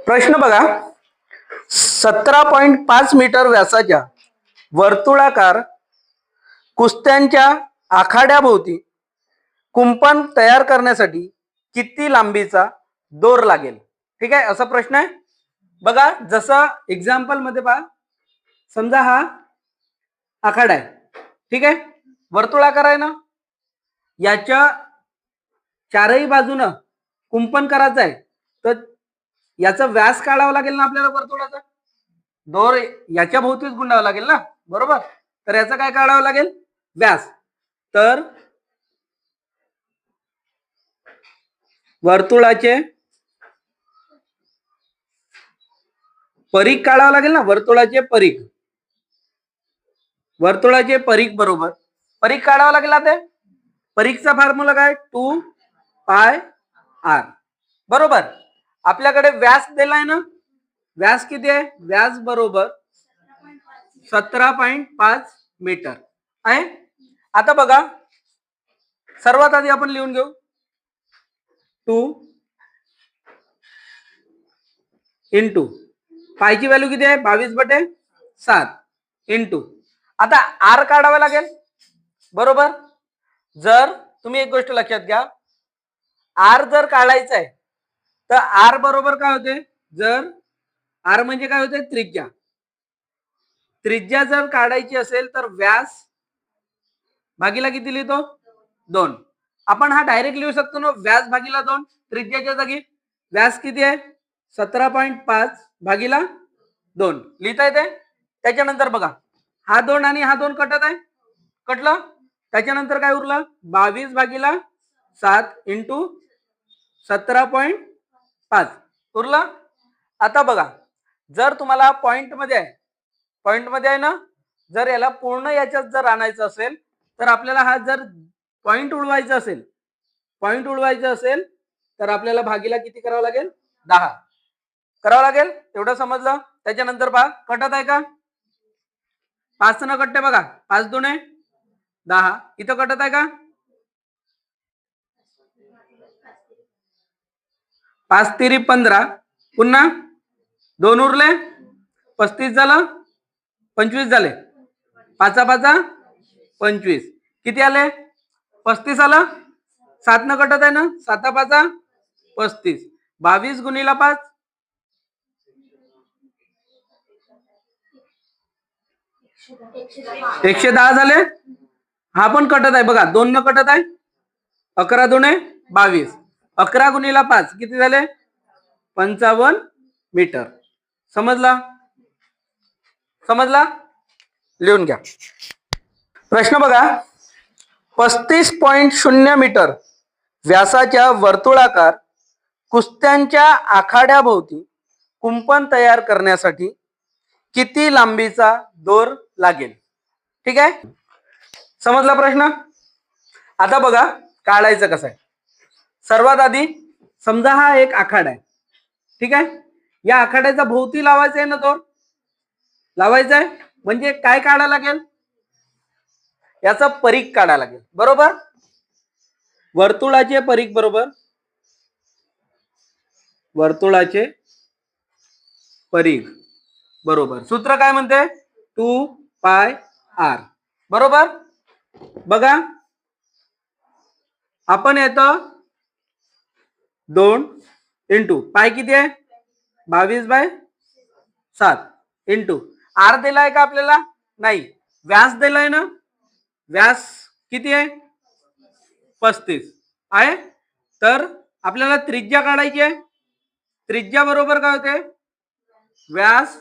प्रश्न बघा, 17.5 मीटर व्यासाच्या वर्तुळाकार कुस्त्यांच्या आखाड्याभोवती कुंपण तयार करण्यासाठी किती लांबीचा दोर लागेल? ठीक आहे, असा प्रश्न आहे बघा. जसं एक्झाम्पल मध्ये पहा, समजा हा आखाडा आहे, ठीक आहे, वर्तुळाकार आहे ना, याच्या चारही बाजूनं कुंपण करायचं आहे, तर याचा व्यास काढावा लागेल ना आपल्याला. वर्तुळाचा दोर याच्या भोवतीच गुंडावा लागेल ना, बरोबर. तर याचा काय काढावा लागेल? व्यास. तर वर्तुळाचे परिघ काढावं लागेल ना, वर्तुळाचे परिघ. वर्तुळाचे परिघ बरोबर परिघ काढावं लागेल. आता परिघचा फॉर्म्युला काय? 2πr बरोबर. आपल्याकडे व्यास दिलाय ना, व्यास किती आहे? व्यास बरोबर 17.5 मीटर आहे. आता बघा, सर्वात आधी आपण लिहून घेऊ 2 इंटू पायची व्हॅल्यू किती आहे? 22/7 इंटू. आता आर काढावा लागेल बरोबर. जर तुम्ही एक गोष्ट लक्षात घ्या, आर जर काढायचं आहे तर आर बरोबर काय होते? जर आर म्हणजे काय होते? त्रिज्या. त्रिज्या जर काढायची असेल तर व्यास भागीला किती लिहितो? 2. आपण हा डायरेक्ट लिहू शकतो ना, व्यास भागीला 2. त्रिज्याच्या जागी व्यास किती आहे? 17.5 भागीला 2 लिहिता येते. त्याच्यानंतर बघा, हा 2 आणि हा 2 कटत आहे, कटलं. त्याच्यानंतर काय उरलं? 22/7 इंटू 17.5 उरलं. आता बघा, जर तुम्हाला पॉइंट मध्ये आहे ना, जर याला पूर्ण याच्यात जर आणायचं असेल तर आपल्याला हा जर पॉइंट उडवायचा असेल तर आपल्याला भागीला किती करावं लागेल? 10 करावं लागेल. एवढं समजलं. त्याच्यानंतर पहा, कटत आहे का? 5 न कटते बघा, 5 2 10. इथं कटत आहे का? 5 3 15, पुन्हा 2 उरले, 35 झालं, 25 झाले, 5 5 25, किती आले? 35 आलं. 7 न कटत आहे ना, 7 5 35, 22 गुणिला 5 110 झाले. हा पण कटत आहे बघा, 2 न कटत आहे. 11 2 22, 11 गुणिला 5 किती झाले? 55 मीटर. समजला? लिहून घ्या. प्रश्न बघा, 35.0 मीटर व्यासाच्या वर्तुळाकार कुस्त्यांच्या आखाड्याभोवती कुंपण तयार करण्यासाठी किती लांबीचा दोर लागेल? ठीक आहे, समजला प्रश्न. आता बघा, काढायचं कसं आहे. सर्वात आधी समजा हा एक आखाडा आहे, ठीक आहे. या आखाड्याचा भोवती लावायचा आहे ना दोर, लावायचा आहे. म्हणजे काय काढायला लागेल? याचा परिघ काढायला लागेल बरोबर. वर्तुळाचे परिघ बरोबर, वर्तुळाचे परिघ बरोबर सूत्र काय म्हणते? 2πr बरोबर. बघा, आपण येतं 2 इंटू पाय किती आहे? 22/7 इंटू आर दिलाय का आपल्याला? नाही. व्यास दिलाय ना, व्यास किती आहे? 35 आहे. तर आपल्याला त्रिज्या काढायची आहे. त्रिज्या बरोबर काय होते? व्यास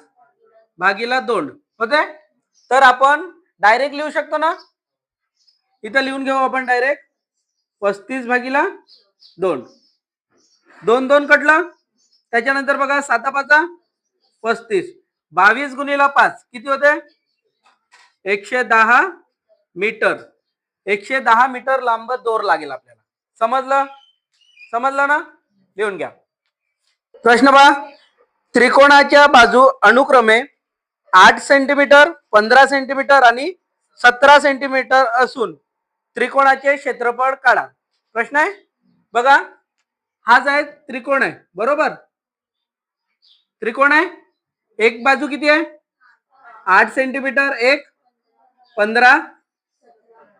भागीला 2 होते. तर आपण डायरेक्ट लिहू शकतो ना, इथं लिहून घेऊ आपण डायरेक्ट 35/2. 2 2 कटलं. त्याच्यानंतर बघा, 7 5 35, 22 गुणिला 5 किती होते? 110 मीटर. 110 मीटर लांब दोर लागेल आपल्याला. समजलं ना? लिहून घ्या. प्रश्न पहा, त्रिकोणाच्या बाजू अनुक्रमे 8 सेंटीमीटर, 15 सेंटीमीटर आणि 17 सेंटीमीटर असून त्रिकोणाचे क्षेत्रफळ काढा. प्रश्न आहे बघा, हा जो आहे त्रिकोण आहे बरोबर. त्रिकोण आहे, एक बाजू किती आहे 8 सेंटीमीटर, एक 15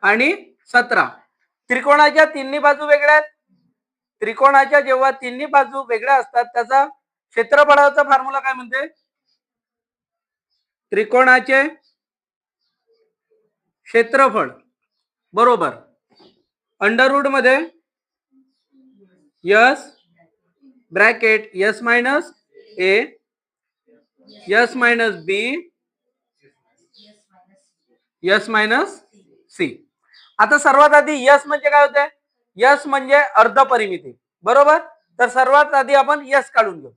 आणि 17. त्रिकोणाच्या तिन्ही बाजू वेगळ्या आहेत. त्रिकोणाच्या जेव्हा तिन्ही बाजू वेगळ्या असतात त्याचा क्षेत्रफळाचा फॉर्म्युला काय म्हणते? त्रिकोणाचे क्षेत्रफळ बरोबर अंडर रूट मध्ये यस ब्रॅकेट यस मायनस ए यस मायनस बी यस मायनस सी. आता सर्वात आधी यस म्हणजे काय होते? यस म्हणजे अर्ध परिमिती बरोबर. तर सर्वात आधी आपण यस काढून घेऊ.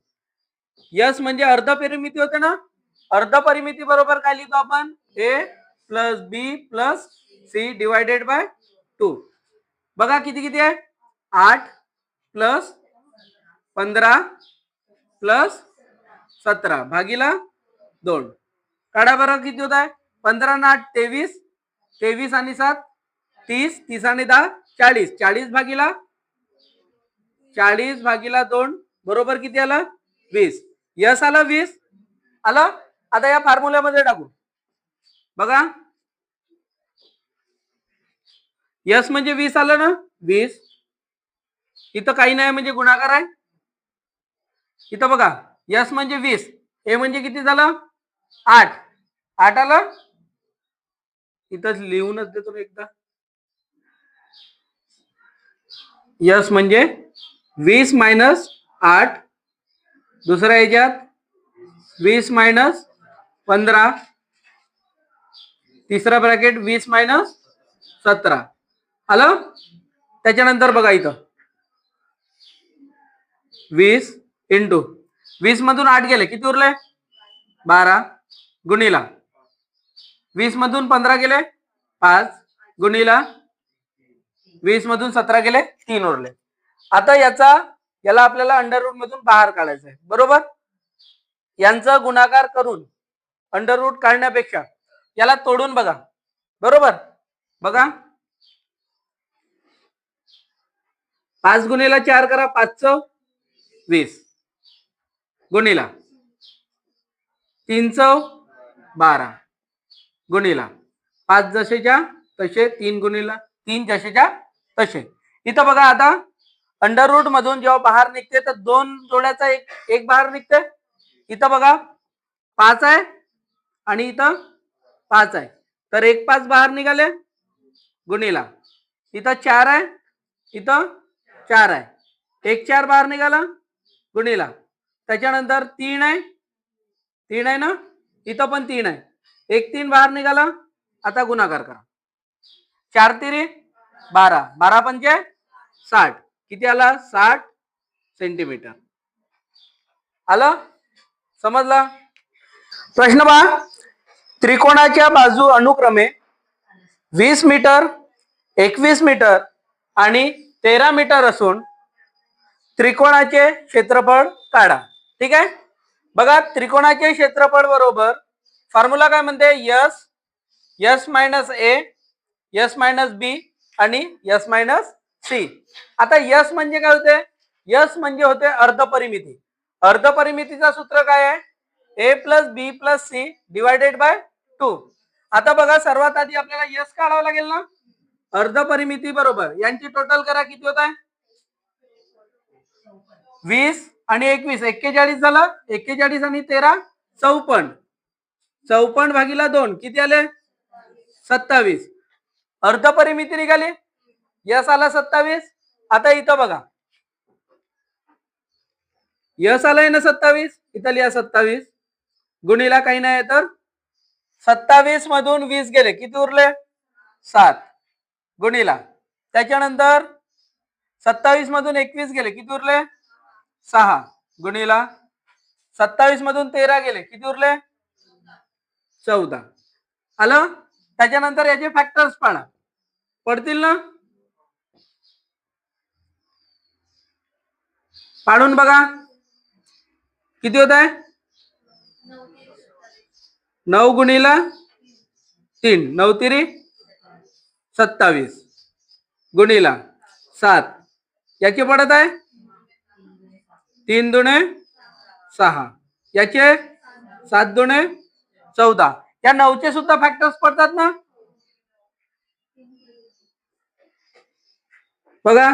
यस म्हणजे अर्ध परिमिती होते ना. अर्ध परिमिती बरोबर काय लिहितो आपण? A plus B plus C divided by 2. बघा किती किती आहे 8 प्लस 15 प्लस 17 भागीला 2. काढा बरं किती होत आहे? 15 आणि 8 23, 23 आणि 7 30, 30 आणि 10 40, 40 भागीला 2 बरोबर किती आलं 20. यस आलं 20 आलं. आता या फॉर्म्युल्यामध्ये टाकू. बघा यस म्हणजे 20 आलं ना. 20 इथं काही नाही म्हणजे गुणाकार आहे. इथं बघा यस म्हणजे 20, ए म्हणजे किती झालं 8, 8 आलं. इथं लिहूनच देतो एकदा. यस म्हणजे 20 मायनस 8, दुसऱ्या ह्याच्यात 20 मायनस 15, तिसरा ब्रॅकेट 20 मायनस 17 आलं. त्याच्यानंतर बघा इथं 20 इंटू 20 मधून 8 गेले किती उरले 12 गुणिला 20 मधून 15 गेले 5 गुणिला 20 मधून 17 गेले 3 उरले. आता याला आपल्याला अंडर रूट मधून बाहेर काढायचं आहे बरोबर. यांचा गुणाकार करून अंडर रूट काढण्यापेक्षा याला तोडून बघा बरोबर. बघा 5 गुणिला 4 करा 5 20 गुणिला 3 12 गुणिला 5 जसेच्या तसे 3 गुणिला 3 जसेच्या तसे. इथं बघा आता अंडर रूट मधून जेव्हा बाहेर निघते तर 2 जोड्याचा एक बाहेर निघते. इथं बघा 5 आहे आणि इथं 5 आहे तर 1 5 बाहेर निघाले गुणिला इथं 4 आहे इथं 4 आहे 1 4 बाहेर निघाला गुणिला त्याच्यानंतर 3 आहे ना इथं पण 3 आहे 1 3 बाहेर निघाला. आता गुणाकार करा 4 3 12, 12 पंचे 60 किती आला 60 सेंटीमीटर आलं. समजला. प्रश्न पहा. त्रिकोणाच्या बाजू अनुक्रमे 20 मीटर 21 मीटर आणि 13 मीटर असून त्रिकोणाचे क्षेत्रफळ काढा. ठीक आहे. बघा त्रिकोणाचे क्षेत्रफळ बरोबर फॉर्म्युला काय म्हणते? यस मायनस ए यस मायनस बी आणि यस मायनस सी. आता यस म्हणजे काय होते? यस म्हणजे होते अर्धपरिमिती. अर्धपरिमितीचा सूत्र काय आहे? A plus B plus C divided by 2. आता बघा सर्वात आधी आपल्याला यस काढावं लागेल ना. अर्धपरिमिती बरोबर यांची टोटल करा किती होत आहे 20 आणि 21 41 झालं. 41 आणि 13 54, 54 भागीला 2 किती आले 27. अर्धपरिमिती निघाली. यस आला 27. आता इथं बघा यस आलाय ना 27 इथं लिहा 27 गुणिला काही नाही तर 27 मधून 20 गेले किती उरले 7 गुणिला त्याच्यानंतर 27 मधून 21 गेले किती उरले 6 गुणिला 27 मधून 13 गेले किती उरले 14 आलं. त्याच्यानंतर याचे फॅक्टर्स पाडा पडतील ना. पाडून बघा किती होत आहे 9 गुणिला 3 9 3 27 गुणिला 7 याची पडत आहे 3 दुणे 6 याचे 7 दुणे 14. या 9चे सुद्धा फॅक्टर्स पडतात ना. बघा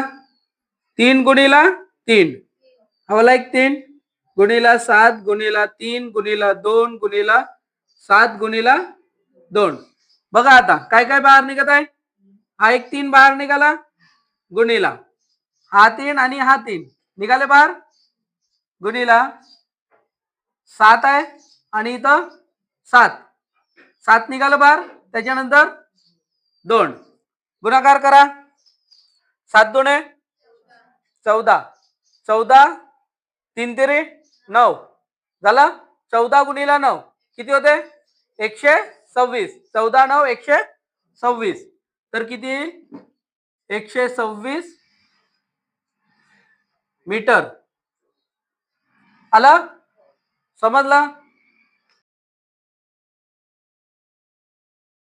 3 गुणिला 3 हवाला एक 3 गुणिला 7 गुणिला 3 गुणिला 2 गुणिला 7 गुणिला 2. बघा आता काय काय बाहेर निघत आहे. हा एक 3 बाहेर निघाला गुणिला हा 3 आणि हा 3 निघाले बाहेर गुणिला 7 आहे आणि इथं 7 निघालं बाहेर. त्याच्यानंतर 2 गुणाकार करा. 7 दुणे 14 14 3 तिरी 9 झाला. 14 गुणिला 9 किती होते 126. 14 9 126 तर किती 126 मीटर. आलं समजलं.